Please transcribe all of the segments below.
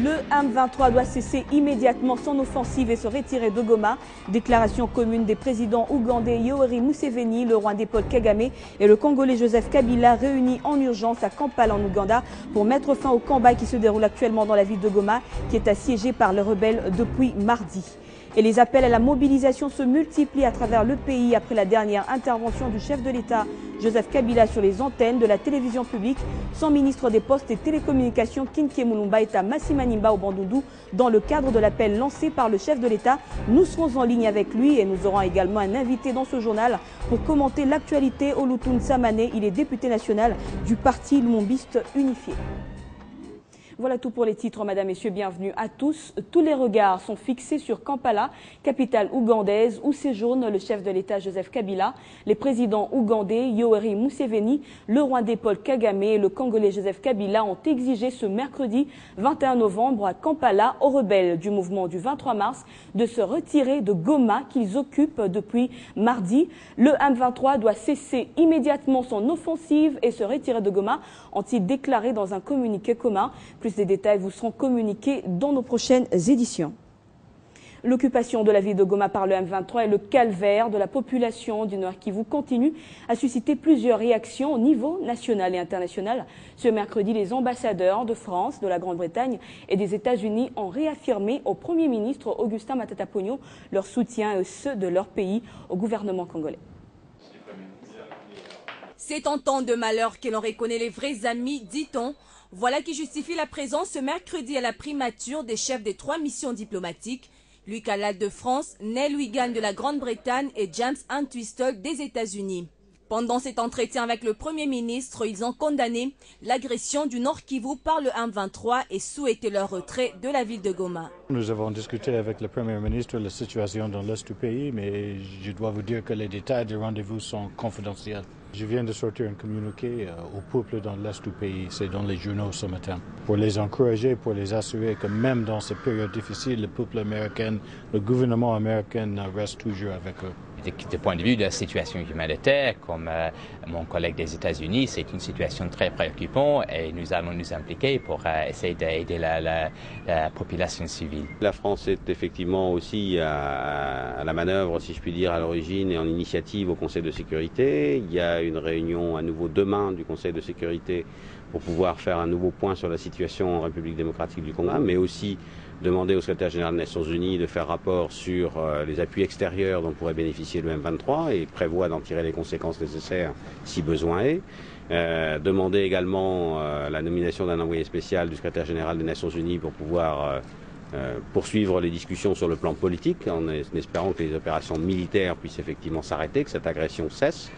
Le M23 doit cesser immédiatement son offensive et se retirer de Goma. Déclaration commune des présidents ougandais Yoweri Museveni, le Rwandais Paul Kagame et le Congolais Joseph Kabila réunis en urgence à Kampala en Ouganda pour mettre fin au combat qui se déroule actuellement dans la ville de Goma, qui est assiégée par les rebelles depuis mardi. Et les appels à la mobilisation se multiplient à travers le pays après la dernière intervention du chef de l'État, Joseph Kabila, sur les antennes de la télévision publique. Son ministre des Postes et Télécommunications, Kinkie Mulumba, est à Massimanimba au Bandundu dans le cadre de l'appel lancé par le chef de l'État. Nous serons en ligne avec lui et nous aurons également un invité dans ce journal pour commenter l'actualité. Olutoun Samane, il est député national du parti Lumumbiste Unifié. Voilà tout pour les titres, madame, messieurs, bienvenue à tous. Tous les regards sont fixés sur Kampala, capitale ougandaise, où séjourne le chef de l'État Joseph Kabila. Les présidents ougandais Yoweri Museveni, le Rwandais Paul Kagame et le Congolais Joseph Kabila ont exigé ce mercredi 21 novembre à Kampala aux rebelles du mouvement du 23 mars de se retirer de Goma qu'ils occupent depuis mardi. Le M23 doit cesser immédiatement son offensive et se retirer de Goma, ont-ils déclaré dans un communiqué commun. Plus des détails vous seront communiqués dans nos prochaines éditions. L'occupation de la ville de Goma par le M23 et le calvaire de la population du Nord Kivu continue à susciter plusieurs réactions au niveau national et international. Ce mercredi, les ambassadeurs de France, de la Grande-Bretagne et des États-Unis ont réaffirmé au Premier ministre Augustin Matata Ponyo leur soutien et ceux de leur pays au gouvernement congolais. C'est en temps de malheur que l'on reconnaît les vrais amis, dit-on. Voilà qui justifie la présence ce mercredi à la primature des chefs des 3 missions diplomatiques, Luc Allard de France, Neil Wigan de la Grande-Bretagne et James Entwistle des États-Unis. Pendant cet entretien avec le Premier ministre, ils ont condamné l'agression du Nord Kivu par le M23 et souhaité leur retrait de la ville de Goma. Nous avons discuté avec le Premier ministre de la situation dans l'Est du pays, mais je dois vous dire que les détails du rendez-vous sont confidentiels. Je viens de sortir un communiqué au peuple dans l'Est du pays, c'est dans les journaux ce matin, pour les encourager, pour les assurer que même dans ces périodes difficiles, le peuple américain, le gouvernement américain reste toujours avec eux. Du point de vue de la situation humanitaire, comme mon collègue des États-Unis, c'est une situation très préoccupante et nous allons nous impliquer pour essayer d'aider la population civile. La France est effectivement aussi à la manœuvre, si je puis dire, à l'origine et en initiative au Conseil de sécurité. Il y a une réunion à nouveau demain du Conseil de sécurité pour pouvoir faire un nouveau point sur la situation en République démocratique du Congo, mais aussi demander au secrétaire général des Nations Unies de faire rapport sur les appuis extérieurs dont pourrait bénéficier le M23 et prévoit d'en tirer les conséquences nécessaires si besoin est. Demander également la nomination d'un envoyé spécial du secrétaire général des Nations Unies pour pouvoir poursuivre les discussions sur le plan politique en espérant que les opérations militaires puissent effectivement s'arrêter, que cette agression cesse.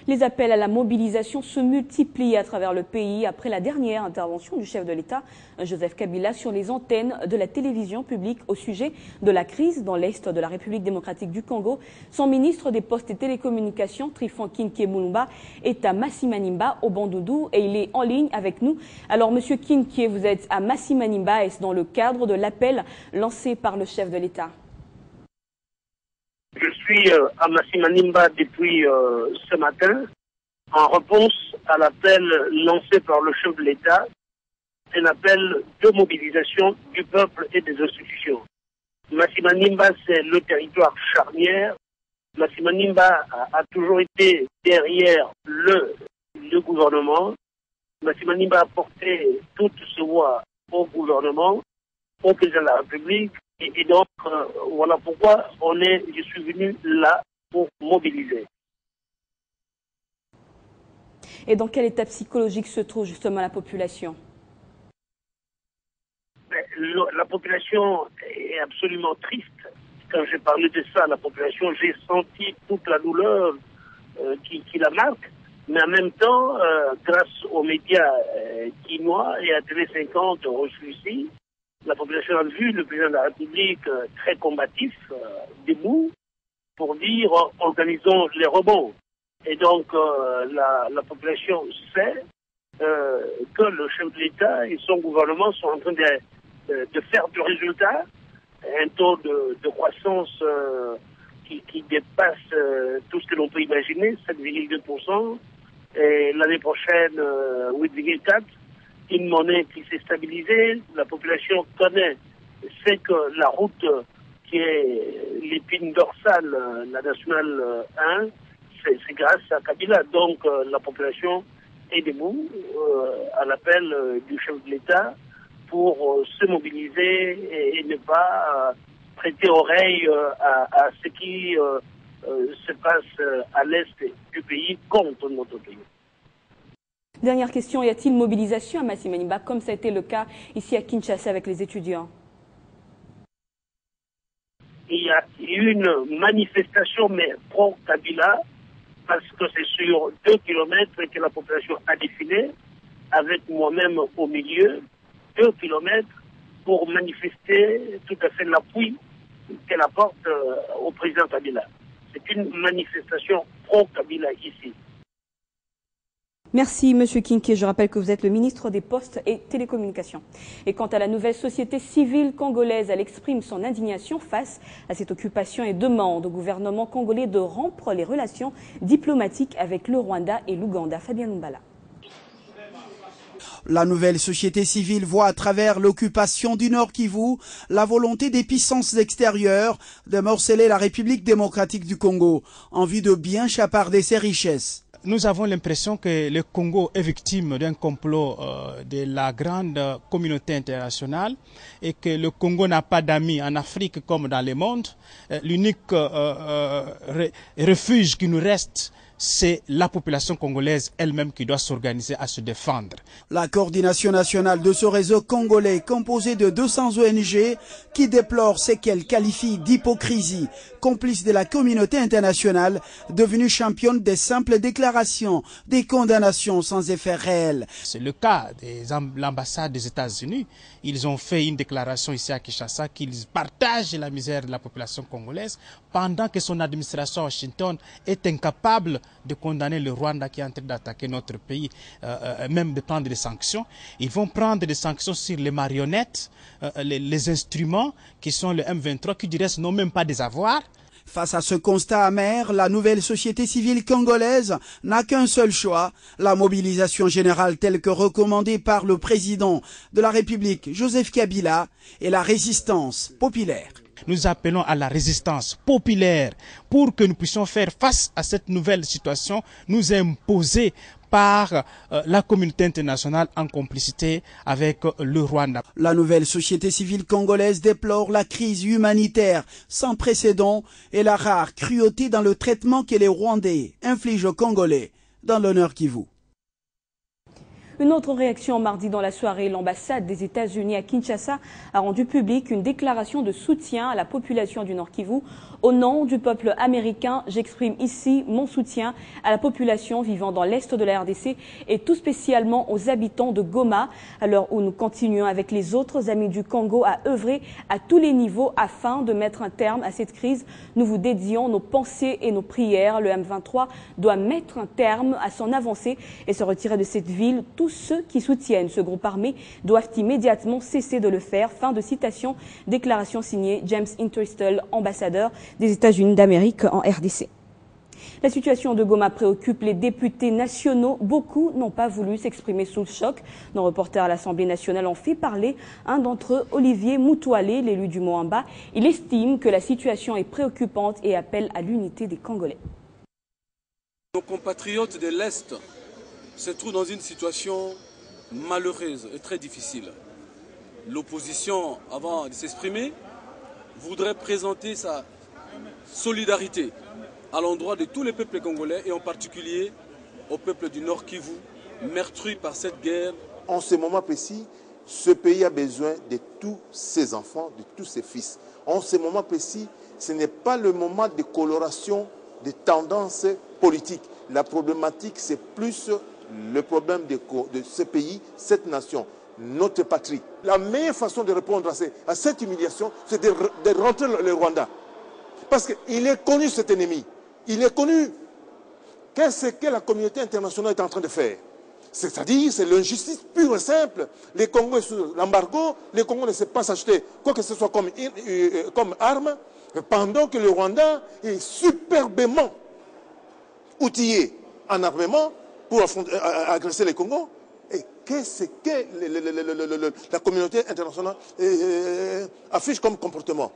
Les appels à la mobilisation se multiplient à travers le pays après la dernière intervention du chef de l'État, Joseph Kabila, sur les antennes de la télévision publique au sujet de la crise dans l'Est de la République démocratique du Congo. Son ministre des Postes et Télécommunications, Tryphon Kinkie Mulumba, est à Massimanimba, au Bandundu, et il est en ligne avec nous. Alors, Monsieur Kinkie, vous êtes à Massimanimba, est-ce dans le cadre de l'appel lancé par le chef de l'État? Je suis à Massimanimba depuis ce matin en réponse à l'appel lancé par le chef de l'État, un appel de mobilisation du peuple et des institutions. Massimanimba, c'est le territoire charnière. Massimanimba a toujours été derrière le gouvernement. Massimanimba a porté toute sa voix au gouvernement, au président de la République. Et donc, voilà pourquoi je suis venu là pour mobiliser. Et dans quel état psychologique se trouve justement la population? La population est absolument triste. Quand j'ai parlé de ça, la population, j'ai senti toute la douleur qui la marque. Mais en même temps, grâce aux médias quinois et à TV50 reçus ici, la population a vu le président de la République très combatif, debout, pour dire organisons les rebonds. Et donc la population sait que le chef de l'État et son gouvernement sont en train de faire du résultat, un taux de croissance qui dépasse tout ce que l'on peut imaginer, 7,2%, et l'année prochaine 8,4%. une monnaie qui s'est stabilisée. La population sait que la route qui est l'épine dorsale, la nationale 1, c'est grâce à Kabila. Donc la population est debout à l'appel du chef de l'État pour se mobiliser et ne pas prêter oreille à ce qui se passe à l'est du pays contre notre pays. Dernière question, y a-t-il mobilisation à Massimaniba, comme ça a été le cas ici à Kinshasa avec les étudiants? Il y a eu une manifestation, mais pro-Kabila, parce que c'est sur 2 kilomètres que la population a défilé, avec moi-même au milieu, 2 kilomètres, pour manifester tout à fait l'appui qu'elle apporte au président Kabila. C'est une manifestation pro-Kabila ici. Merci Monsieur Kinké. Je rappelle que vous êtes le ministre des Postes et Télécommunications. Et quant à la nouvelle société civile congolaise, elle exprime son indignation face à cette occupation et demande au gouvernement congolais de rompre les relations diplomatiques avec le Rwanda et l'Ouganda. Fabien Lumbala. La nouvelle société civile voit à travers l'occupation du Nord Kivu la volonté des puissances extérieures de morceler la République démocratique du Congo en vue de bien chaparder ses richesses. Nous avons l'impression que le Congo est victime d'un complot de la grande communauté internationale et que le Congo n'a pas d'amis en Afrique comme dans le monde. L'unique refuge qui nous reste, c'est la population congolaise elle-même qui doit s'organiser à se défendre. La coordination nationale de ce réseau congolais composé de 200 ONG qui déplore ce qu'elle qualifie d'hypocrisie, complice de la communauté internationale, devenue championne des simples déclarations, des condamnations sans effet réel. C'est le cas de l'ambassade des États-Unis. Ils ont fait une déclaration ici à Kinshasa qu'ils partagent la misère de la population congolaise pendant que son administration à Washington est incapable de condamner le Rwanda qui est en train d'attaquer notre pays, même de prendre des sanctions. Ils vont prendre des sanctions sur les marionnettes, les instruments qui sont le M23, qui du reste n'ont même pas des avoirs. Face à ce constat amer, la nouvelle société civile congolaise n'a qu'un seul choix, la mobilisation générale telle que recommandée par le président de la République, Joseph Kabila, et la résistance populaire. Nous appelons à la résistance populaire pour que nous puissions faire face à cette nouvelle situation, nous imposer par la communauté internationale en complicité avec le Rwanda. La nouvelle société civile congolaise déplore la crise humanitaire sans précédent et la rare cruauté dans le traitement que les Rwandais infligent aux Congolais dans l'honneur Kivu. Une autre réaction mardi dans la soirée, l'ambassade des États-Unis à Kinshasa a rendu publique une déclaration de soutien à la population du Nord Kivu. Au nom du peuple américain, j'exprime ici mon soutien à la population vivant dans l'est de la RDC et tout spécialement aux habitants de Goma, à l'heure où nous continuons avec les autres amis du Congo à œuvrer à tous les niveaux afin de mettre un terme à cette crise. Nous vous dédions nos pensées et nos prières. Le M23 doit mettre un terme à son avancée et se retirer de cette ville. Tous ceux qui soutiennent ce groupe armé doivent immédiatement cesser de le faire. Fin de citation, déclaration signée James Entwistle, ambassadeur des États-Unis d'Amérique en RDC. La situation de Goma préoccupe les députés nationaux. Beaucoup n'ont pas voulu s'exprimer sous le choc. Nos reporters à l'Assemblée nationale ont fait parler un d'entre eux, Olivier Moutoualé, l'élu du Moamba. Il estime que la situation est préoccupante et appelle à l'unité des Congolais. Nos compatriotes de l'Est se trouvent dans une situation malheureuse et très difficile. L'opposition, avant de s'exprimer, voudrait présenter sa solidarité à l'endroit de tous les peuples congolais et en particulier au peuple du Nord Kivu, meurtri par cette guerre. En ce moment précis, ce pays a besoin de tous ses enfants, de tous ses fils. En ce moment précis, ce n'est pas le moment de coloration des tendances politiques. La problématique, c'est plus le problème de ce pays, cette nation, notre patrie. La meilleure façon de répondre à cette humiliation, c'est de rentrer le Rwanda. Parce qu'il est connu, cet ennemi. Il est connu. Qu'est-ce que la communauté internationale est en train de faire? C'est-à-dire, c'est l'injustice pure et simple. Les Congos sont sous l'embargo, les Congos ne savent pas s'acheter quoi que ce soit comme arme, pendant que le Rwanda est superbement outillé en armement pour agresser les Congos. Et qu'est-ce que la communauté internationale affiche comme comportement.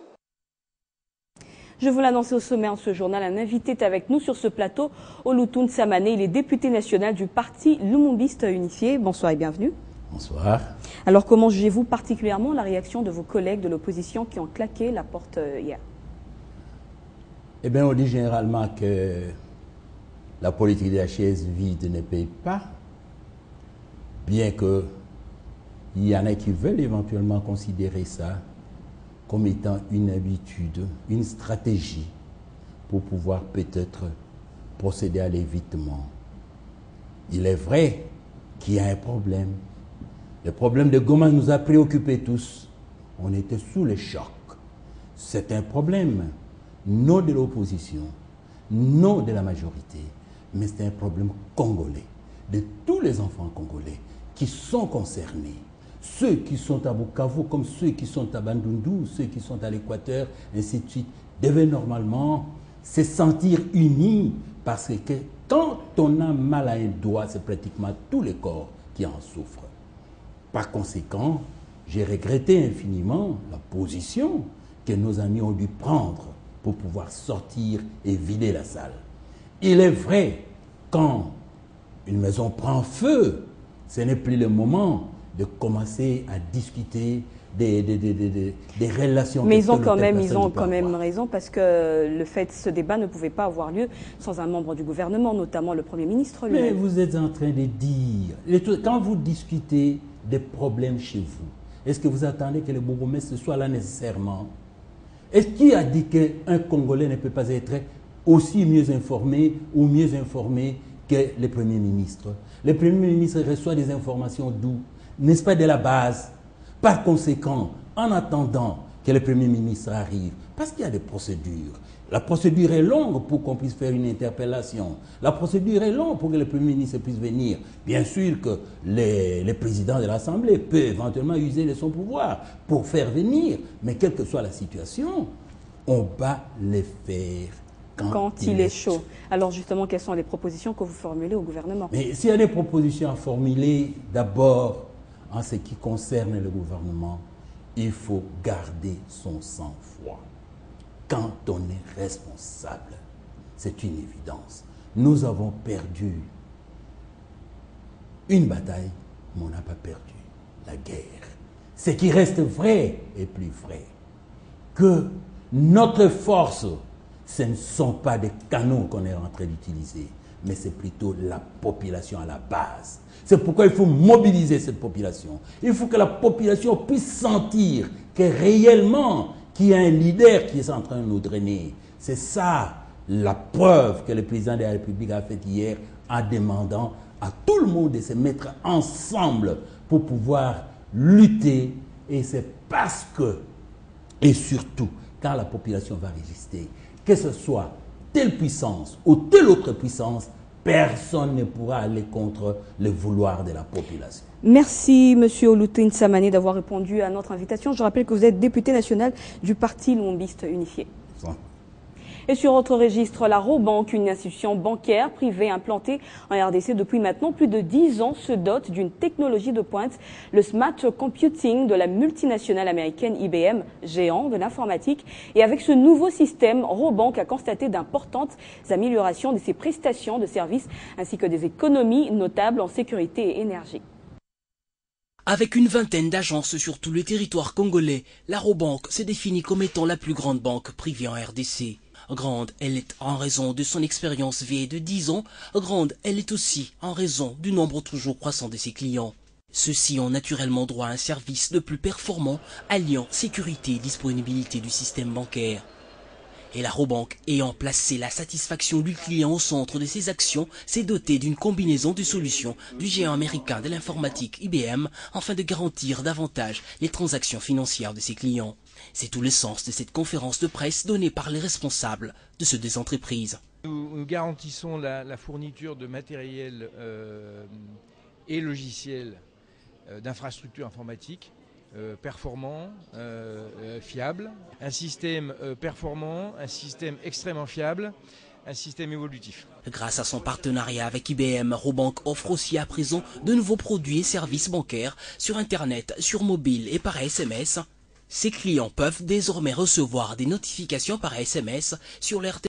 Je vous l'annonçais au sommaire de ce journal, un invité est avec nous sur ce plateau, Olutoun Samané, il est député national du parti Lumumbiste Unifié. Bonsoir et bienvenue. Bonsoir. Alors comment jugez-vous particulièrement la réaction de vos collègues de l'opposition qui ont claqué la porte hier? Eh bien, on dit généralement que la politique de la chaise vide ne paye pas, bien qu'il y en a qui veulent éventuellement considérer ça comme étant une habitude, une stratégie pour pouvoir peut-être procéder à l'évitement. Il est vrai qu'il y a un problème. Le problème de Goma nous a préoccupés tous. On était sous le choc. C'est un problème, non de l'opposition, non de la majorité, mais c'est un problème congolais, de tous les enfants congolais qui sont concernés. Ceux qui sont à Bukavu, comme ceux qui sont à Bandundu, ceux qui sont à l'Équateur, ainsi de suite, devaient normalement se sentir unis parce que quand on a mal à un doigt, c'est pratiquement tout le corps qui en souffre. Par conséquent, j'ai regretté infiniment la position que nos amis ont dû prendre pour pouvoir sortir et vider la salle. Il est vrai, quand une maison prend feu, ce n'est plus le moment de commencer à discuter des relations. Mais ils ont quand même raison, parce que le fait, ce débat ne pouvait pas avoir lieu sans un membre du gouvernement, notamment le Premier ministre lui-même. Mais vous êtes en train de dire, quand vous discutez des problèmes chez vous, est-ce que vous attendez que le bourgmestre soit là nécessairement? Est-ce qui a dit qu'un Congolais ne peut pas être aussi mieux informé ou mieux informé que le Premier ministre? Le Premier ministre reçoit des informations d'où? N'est-ce pas de la base? Par conséquent, en attendant que le Premier ministre arrive, parce qu'il y a des procédures, la procédure est longue pour qu'on puisse faire une interpellation. La procédure est longue pour que le Premier ministre puisse venir. Bien sûr que le président de l'Assemblée peut éventuellement user de son pouvoir pour faire venir, mais quelle que soit la situation, on va les faire quand il est chaud. Alors justement, quelles sont les propositions que vous formulez au gouvernement? Mais s'il y a des propositions à formuler, d'abord, en ce qui concerne le gouvernement, il faut garder son sang-froid. Quand on est responsable, c'est une évidence. Nous avons perdu une bataille, mais on n'a pas perdu la guerre. Ce qui reste vrai est plus vrai. Que notre force, ce ne sont pas des canons qu'on est en train d'utiliser, mais c'est plutôt la population à la base. C'est pourquoi il faut mobiliser cette population. Il faut que la population puisse sentir que réellement, qu'il y a un leader qui est en train de nous drainer. C'est ça la preuve que le président de la République a faite hier en demandant à tout le monde de se mettre ensemble pour pouvoir lutter. Et c'est parce que, et surtout, quand la population va résister, que ce soit telle puissance ou telle autre puissance, personne ne pourra aller contre le vouloir de la population. Merci, M. Olutoun Samané, d'avoir répondu à notre invitation. Je rappelle que vous êtes député national du Parti Lumumbiste Unifié. Et sur autre registre, la Robank, une institution bancaire privée implantée en RDC depuis maintenant plus de 10 ans, se dote d'une technologie de pointe, le smart computing de la multinationale américaine IBM, géant de l'informatique. Et avec ce nouveau système, Robank a constaté d'importantes améliorations de ses prestations de services ainsi que des économies notables en sécurité et énergie. Avec une vingtaine d'agences sur tout le territoire congolais, la Robank se définit comme étant la plus grande banque privée en RDC. Grande, elle est en raison de son expérience vieille de 10 ans. Grande, elle est aussi en raison du nombre toujours croissant de ses clients. Ceux-ci ont naturellement droit à un service de plus performant, alliant sécurité et disponibilité du système bancaire. Et la Robank, ayant placé la satisfaction du client au centre de ses actions, s'est dotée d'une combinaison de solutions du géant américain de l'informatique IBM afin de garantir davantage les transactions financières de ses clients. C'est tout le sens de cette conférence de presse donnée par les responsables de ces deux entreprises. Nous garantissons la fourniture de matériel et logiciels d'infrastructures informatiques performants, fiables, un système performant, un système extrêmement fiable, un système évolutif. Grâce à son partenariat avec IBM, Robank offre aussi à présent de nouveaux produits et services bancaires sur Internet, sur mobile et par SMS. Ses clients peuvent désormais recevoir des notifications par SMS sur leur téléphone.